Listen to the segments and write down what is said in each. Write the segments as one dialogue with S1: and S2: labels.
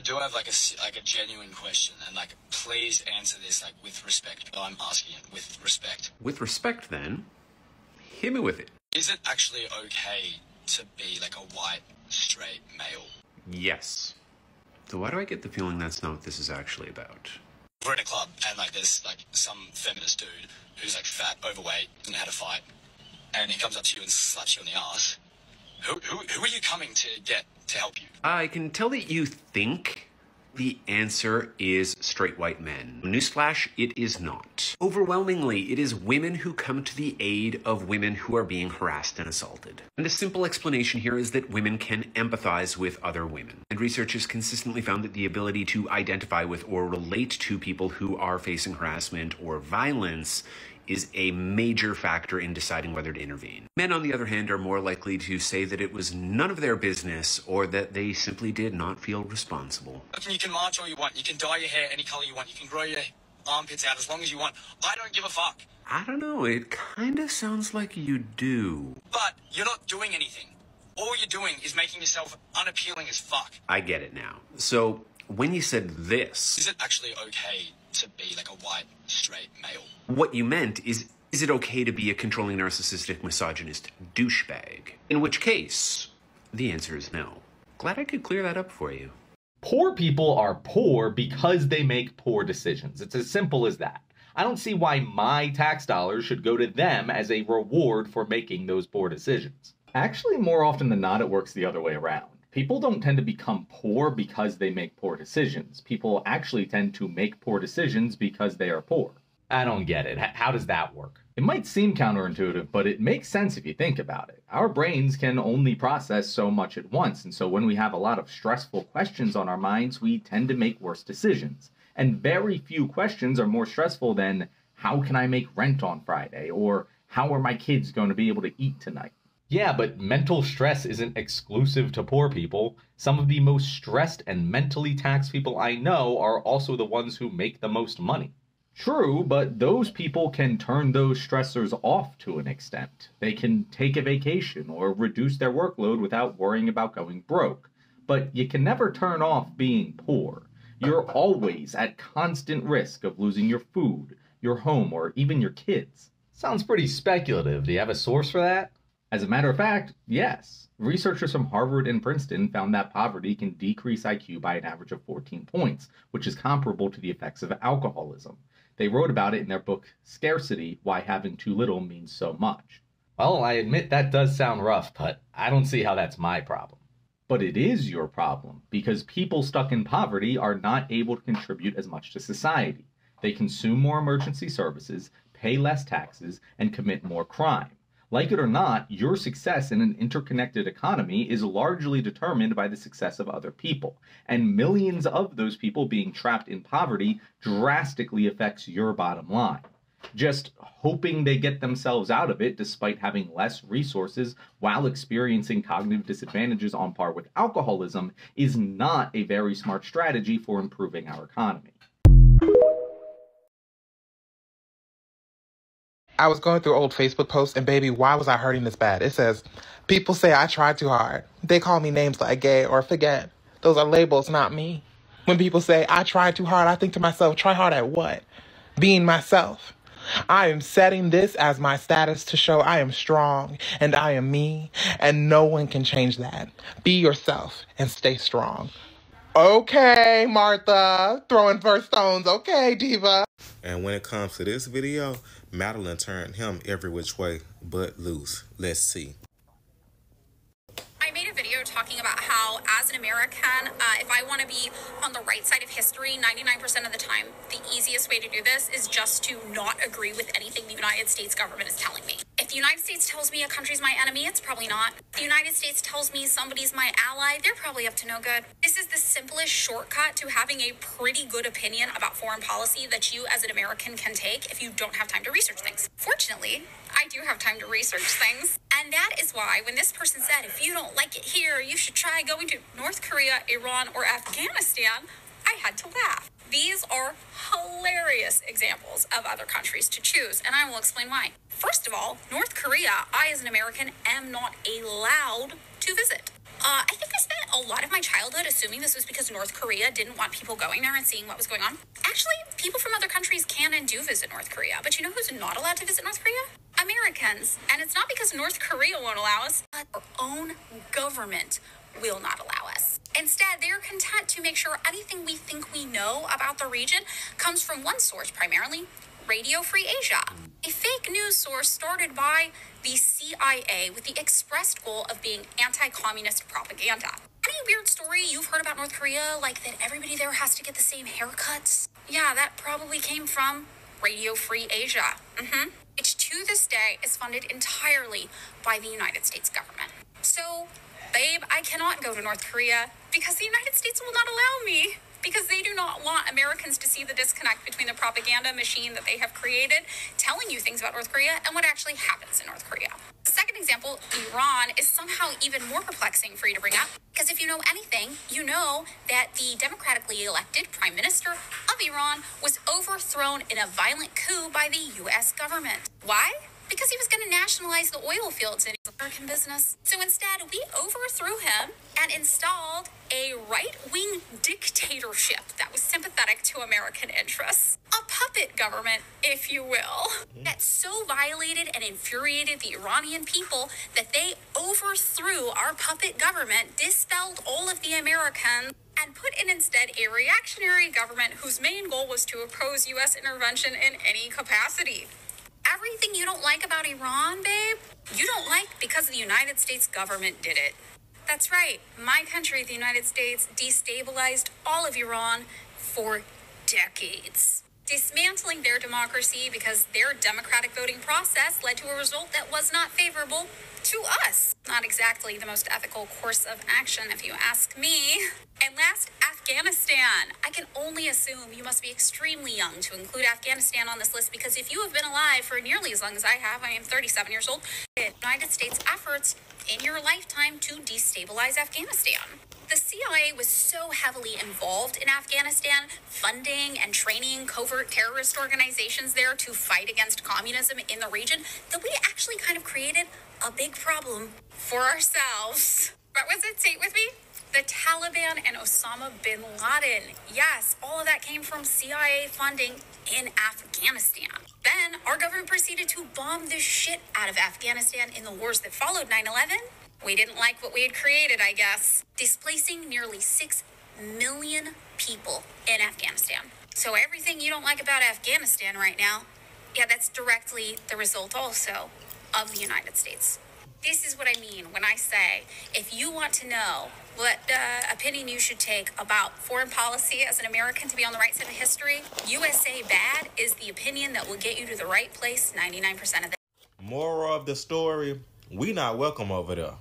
S1: do have like a genuine question, and like please answer this like with respect. I'm asking it with respect.
S2: With respect, then, hit me with it.
S1: Is it actually okay to be like a white, straight male?
S2: Yes. So why do I get the feeling that's not what this is actually about?
S1: We're in a club, and like there's like some feminist dude who's like fat, overweight, and had a fight, and he comes up to you and slaps you on the ass. Who are you coming to get to help you?
S2: I can tell that you think the answer is straight white men. Newsflash, it is not. Overwhelmingly, it is women who come to the aid of women who are being harassed and assaulted. And the simple explanation here is that women can empathize with other women. And research has consistently found that the ability to identify with or relate to people who are facing harassment or violence is a major factor in deciding whether to intervene. Men, on the other hand, are more likely to say that it was none of their business or that they simply did not feel responsible.
S1: You can march all you want, you can dye your hair any color you want, you can grow your armpits out as long as you want. I don't give a fuck.
S2: I don't know, it kinda sounds like you do.
S1: But you're not doing anything. All you're doing is making yourself unappealing as fuck.
S2: I get it now. So, when you said this...
S1: Is it actually okay to be like a white, straight male?
S2: What you meant is it okay to be a controlling, narcissistic, misogynist douchebag? In which case, the answer is no. Glad I could clear that up for you.
S3: Poor people are poor because they make poor decisions. It's as simple as that. I don't see why my tax dollars should go to them as a reward for making those poor decisions. Actually, more often than not, it works the other way around. People don't tend to become poor because they make poor decisions. People actually tend to make poor decisions because they are poor. I don't get it. How does that work? It might seem counterintuitive, but it makes sense if you think about it. Our brains can only process so much at once, and so when we have a lot of stressful questions on our minds, we tend to make worse decisions. And very few questions are more stressful than, how can I make rent on Friday? Or, how are my kids going to be able to eat tonight? Yeah, but mental stress isn't exclusive to poor people. Some of the most stressed and mentally taxed people I know are also the ones who make the most money. True, but those people can turn those stressors off to an extent. They can take a vacation or reduce their workload without worrying about going broke. But you can never turn off being poor. You're always at constant risk of losing your food, your home, or even your kids. Sounds pretty speculative. Do you have a source for that? As a matter of fact, yes. Researchers from Harvard and Princeton found that poverty can decrease IQ by an average of 14 points, which is comparable to the effects of alcoholism. They wrote about it in their book, Scarcity, Why Having Too Little Means So Much. Well, I admit that does sound rough, but I don't see how that's my problem. But it is your problem, because people stuck in poverty are not able to contribute as much to society. They consume more emergency services, pay less taxes, and commit more crime. Like it or not, your success in an interconnected economy is largely determined by the success of other people, and millions of those people being trapped in poverty drastically affects your bottom line. Just hoping they get themselves out of it despite having less resources while experiencing cognitive disadvantages on par with alcoholism is not a very smart strategy for improving our economy.
S4: I was going through old Facebook posts, and baby, why was I hurting this bad? It says, people say I try too hard. They call me names like gay or forget. Those are labels, not me. When people say I try too hard, I think to myself, try hard at what? Being myself. I am setting this as my status to show I am strong and I am me, and no one can change that. Be yourself and stay strong. Okay, Martha, throwing first stones. Okay, diva.
S5: And when it comes to this video, Madeline turned him every which way but loose. Let's see.
S6: I made a video talking about how, as an American, if I want to be on the right side of history, 99% of the time, the easiest way to do this is just to not agree with anything the United States government is telling me. If the United States tells me a country's my enemy, it's probably not. If the United States tells me somebody's my ally, they're probably up to no good. This is the simplest shortcut to having a pretty good opinion about foreign policy that you as an American can take if you don't have time to research things. Fortunately, I do have time to research things. And that is why when this person said, if you don't like it here, you should try going to North Korea, Iran, or Afghanistan, I had to laugh. These are hilarious examples of other countries to choose, and I will explain why. First of all, North Korea, I as an American am not allowed to visit. I think I spent a lot of my childhood assuming this was because North Korea didn't want people going there and seeing what was going on. Actually, people from other countries can and do visit North Korea, but you know who's not allowed to visit North Korea? Americans. And it's not because North Korea won't allow us, but our own government will not allow us. Instead, they're content to make sure anything we think we know about the region comes from one source, primarily Radio Free Asia, a fake news source started by the CIA with the expressed goal of being anti-communist propaganda. Any weird story you've heard about North Korea, like that everybody there has to get the same haircuts? Yeah, that probably came from Radio Free Asia, which to this day is funded entirely by the United States government. So, babe, I cannot go to North Korea because the United States will not allow me. Because they do not want Americans to see the disconnect between the propaganda machine that they have created, telling you things about North Korea, and what actually happens in North Korea. The second example, Iran, is somehow even more perplexing for you to bring up. Because if you know anything, you know that the democratically elected prime minister of Iran was overthrown in a violent coup by the U.S. government. Why? Because he was going to nationalize the oil fields in American business. So instead, we overthrew him and installed a right-wing dictatorship that was sympathetic to American interests. A puppet government, if you will, that so violated and infuriated the Iranian people that they overthrew our puppet government, dispelled all of the Americans, and put in instead a reactionary government whose main goal was to oppose U.S. intervention in any capacity. Everything you don't like about Iran, babe, you don't like because the United States government did it. That's right. My country, the United States, destabilized all of Iran for decades, dismantling their democracy because their democratic voting process led to a result that was not favorable to us. Not exactly the most ethical course of action, if you ask me. And last, Afghanistan. I can only assume you must be extremely young to include Afghanistan on this list, because if you have been alive for nearly as long as I have, I am 37 years old, the United States efforts in your lifetime to destabilize Afghanistan. The CIA was so heavily involved in Afghanistan, funding and training covert terrorist organizations there to fight against communism in the region, that we actually kind of created a big problem for ourselves. What was it? Say it with me. The Taliban and Osama bin Laden. Yes, all of that came from CIA funding in Afghanistan. Then our government proceeded to bomb the shit out of Afghanistan in the wars that followed 9/11. We didn't like what we had created, I guess, displacing nearly 6 million people in Afghanistan. So everything you don't like about Afghanistan right now, yeah, that's directly the result also of the United States. This is what I mean when I say, if you want to know what opinion you should take about foreign policy as an American to be on the right side of history, USA bad is the opinion that will get you to the right place 99% of the time.
S5: Moral of the story, we not welcome over there.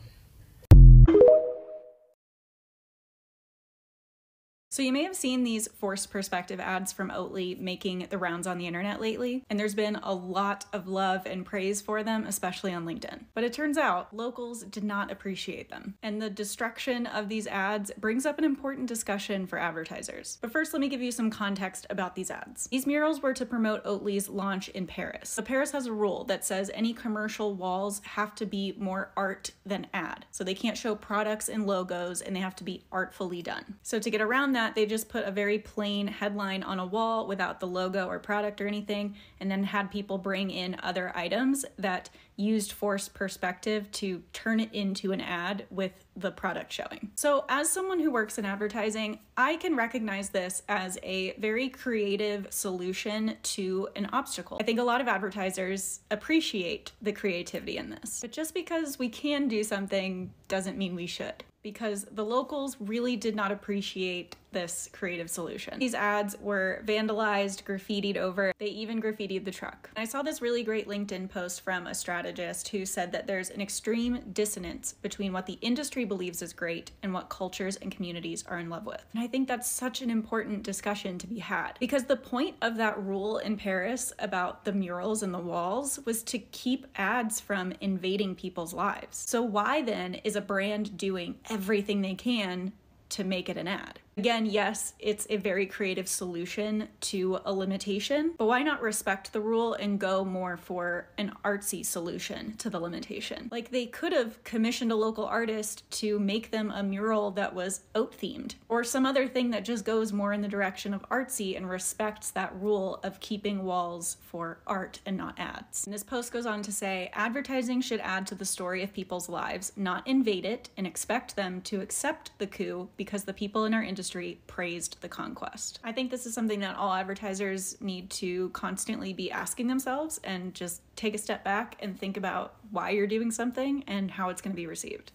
S7: So you may have seen these forced perspective ads from Oatly making the rounds on the internet lately, and there's been a lot of love and praise for them, especially on LinkedIn. But it turns out locals did not appreciate them, and the destruction of these ads brings up an important discussion for advertisers. But first, let me give you some context about these ads. These murals were to promote Oatly's launch in Paris. So Paris has a rule that says any commercial walls have to be more art than ad. So they can't show products and logos, and they have to be artfully done. So to get around that, they just put a very plain headline on a wall without the logo or product or anything, and then had people bring in other items that used forced perspective to turn it into an ad with the product showing. So as someone who works in advertising, I can recognize this as a very creative solution to an obstacle. I think a lot of advertisers appreciate the creativity in this, but just because we can do something doesn't mean we should, because the locals really did not appreciate this creative solution. These ads were vandalized, graffitied over. They even graffitied the truck. And I saw this really great LinkedIn post from a strategist who said that there's an extreme dissonance between what the industry believes is great and what cultures and communities are in love with. And I think that's such an important discussion to be had, because the point of that rule in Paris about the murals and the walls was to keep ads from invading people's lives. So why then is a brand doing everything they can to make it an ad? Again, yes, it's a very creative solution to a limitation, but why not respect the rule and go more for an artsy solution to the limitation? Like, they could have commissioned a local artist to make them a mural that was oat themed, or some other thing that just goes more in the direction of artsy and respects that rule of keeping walls for art and not ads. And this post goes on to say, advertising should add to the story of people's lives, not invade it, and expect them to accept the coup because the people in our industry praised the conquest. I think this is something that all advertisers need to constantly be asking themselves, and just take a step back and think about why you're doing something and how it's going to be received.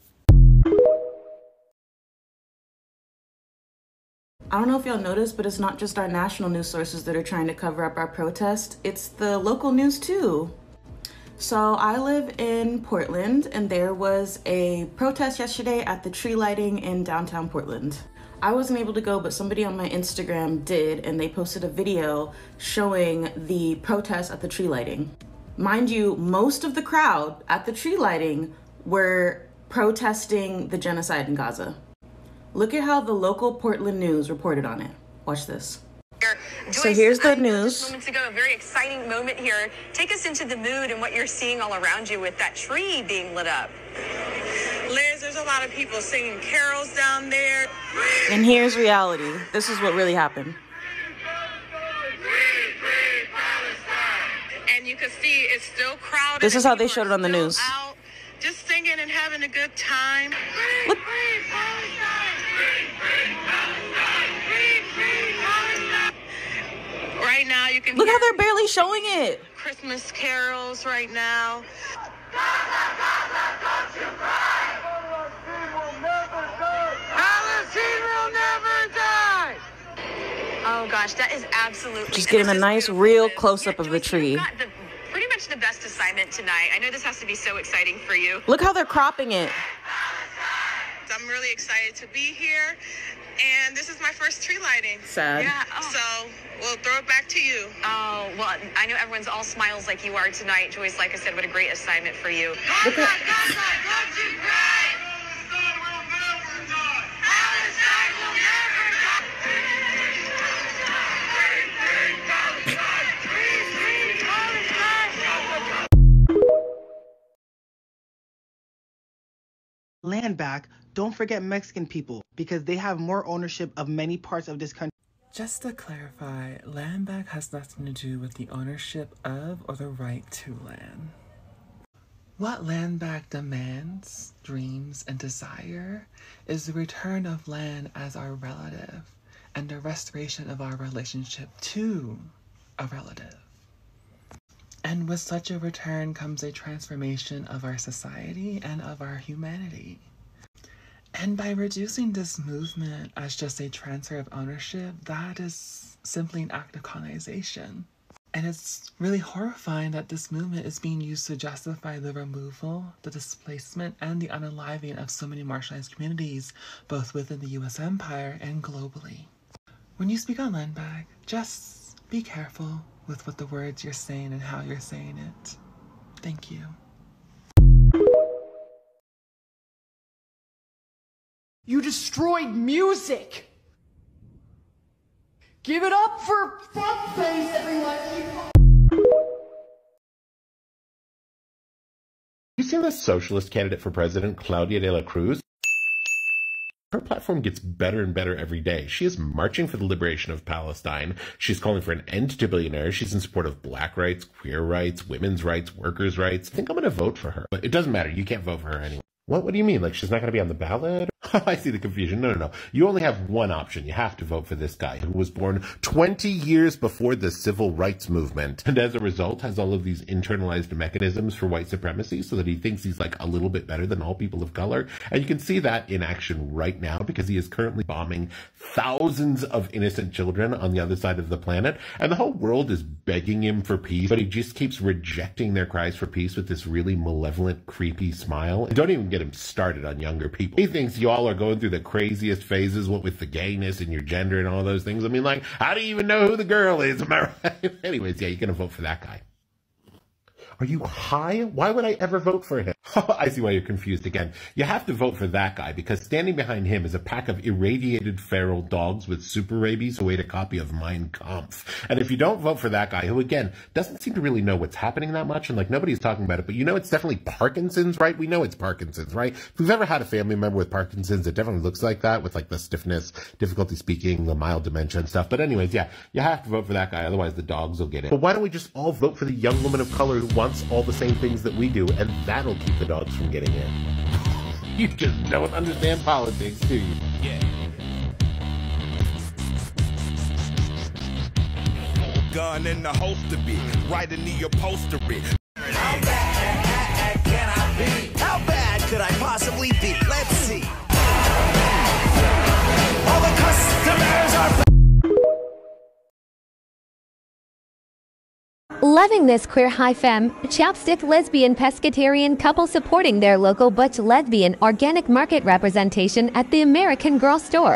S8: I don't know if y'all noticed, but it's not just our national news sources that are trying to cover up our protest. It's the local news too. So I live in Portland, and there was a protest yesterday at the tree lighting in downtown Portland. I wasn't able to go, but somebody on my Instagram did, and they posted a video showing the protest at the tree lighting. Mind you, most of the crowd at the tree lighting were protesting the genocide in Gaza. Look at how the local Portland news reported on it. Watch this.
S9: Joyce,
S8: so here's the
S9: news.
S8: news.
S9: Moments ago, a very exciting moment here. Take us into the mood and what you're seeing all around you with that tree being lit up.
S10: Liz, there's a lot of people singing carols down there.
S8: And here's reality. This is what really happened.
S10: And you can see it's still crowded.
S8: This is how they showed it on the news.
S10: Out, just singing and having a good time.
S8: Look.
S10: Right now, you can
S8: look how they're barely showing it.
S10: Christmas carols right now. Palestine will never die.
S9: Oh gosh, that is absolutely
S8: just getting a nice real close-up of the tree.
S9: You've got pretty much the best assignment tonight. I know this has to be so exciting for you.
S8: Look how they're cropping it.
S10: I'm really excited to be here, and this is my first tree lighting.
S8: Sad.
S10: Yeah. So we'll throw it back to you.
S9: Oh, well, I know everyone's all smiles like you are tonight. Joyce, like I said, what a great assignment for you.
S10: Look at
S11: land back, don't forget Mexican people, because they have more ownership of many parts of this country.
S12: Just to clarify, land back has nothing to do with the ownership of or the right to land. What land back demands, dreams, and desire is the return of land as our relative and the restoration of our relationship to a relative. And with such a return comes a transformation of our society and of our humanity. And by reducing this movement as just a transfer of ownership, that is simply an act of colonization. And it's really horrifying that this movement is being used to justify the removal, the displacement, and the unaliving of so many marginalized communities, both within the US empire and globally. When you speak on land back, just be careful with what the words you're saying and how you're saying it. Thank you.
S13: You destroyed music! Give it up for fuckface, everyone!
S14: You see the socialist candidate for president, Claudia de la Cruz? Her platform gets better and better every day. She is marching for the liberation of Palestine. She's calling for an end to billionaires. She's in support of black rights, queer rights, women's rights, workers' rights. I think I'm going to vote for her. But it doesn't matter. You can't vote for her anyway. What do you mean? Like, she's not going to be on the ballot? I see the confusion. No. You only have one option. You have to vote for this guy who was born 20 years before the civil rights movement. And as a result, has all of these internalized mechanisms for white supremacy so that he thinks he's like a little bit better than all people of color. And you can see that in action right now because he is currently bombing thousands of innocent children on the other side of the planet. And the whole world is begging him for peace, but he just keeps rejecting their cries for peace with this really malevolent, creepy smile. And don't even get him started on younger people. He thinks y'all are going through the craziest phases, what with the gayness and your gender and all those things. I mean, like, how do you even know who the girl is? Am I right? Anyways, yeah, you're gonna vote for that guy. Are you high? Why would I ever vote for him? I see why you're confused again. You have to vote for that guy because standing behind him is a pack of irradiated feral dogs with super rabies who ate a copy of Mein Kampf. And if you don't vote for that guy, who again doesn't seem to really know what's happening that much, and like nobody's talking about it, but you know it's definitely Parkinson's, right? We know it's Parkinson's, right? If we've ever had a family member with Parkinson's, it definitely looks like that, with like the stiffness, difficulty speaking, the mild dementia and stuff. But anyways, yeah, you have to vote for that guy, otherwise the dogs will get it. But why don't we just all vote for the young woman of color who wants all the same things that we do, and that'll keep the dogs from getting in. You just don't understand politics, do you? Yeah.
S15: Gun in the holster be right in the upholstery.
S16: How bad can I be? How bad could I possibly be? Let's see. All the customers are.
S17: Loving this queer high femme, chapstick lesbian pescatarian couple supporting their local butch lesbian organic market representation at the American Girl store.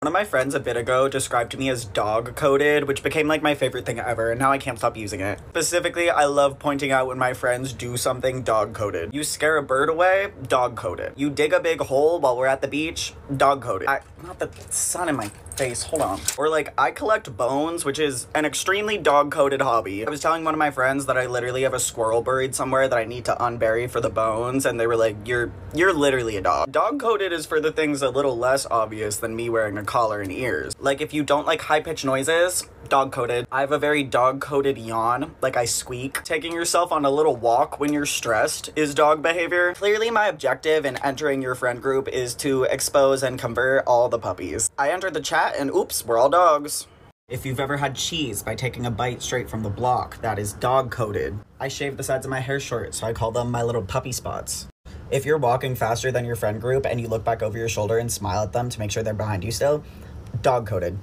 S18: One of my friends a bit ago described me as dog-coded, which became like my favorite thing ever, and now I can't stop using it. Specifically, I love pointing out when my friends do something dog-coded. You scare a bird away, dog-coded. You dig a big hole while we're at the beach, dog-coded. Not the sun in my face, hold on. Or like, I collect bones, which is an extremely dog-coded hobby. I was telling one of my friends that I literally have a squirrel buried somewhere that I need to unbury for the bones, and they were like, you're literally a dog. Dog-coded is for the things a little less obvious than me wearing a collar and ears. Like if you don't like high-pitched noises, dog-coded. I have a very dog-coded yawn, like I squeak. Taking yourself on a little walk when you're stressed is dog behavior. Clearly my objective in entering your friend group is to expose and convert all the puppies. I entered the chat and oops, we're all dogs. If you've ever had cheese by taking a bite straight from the block, that is dog-coded. I shave the sides of my hair short, so I call them my little puppy spots. If you're walking faster than your friend group and you look back over your shoulder and smile at them to make sure they're behind you still, dog-coded.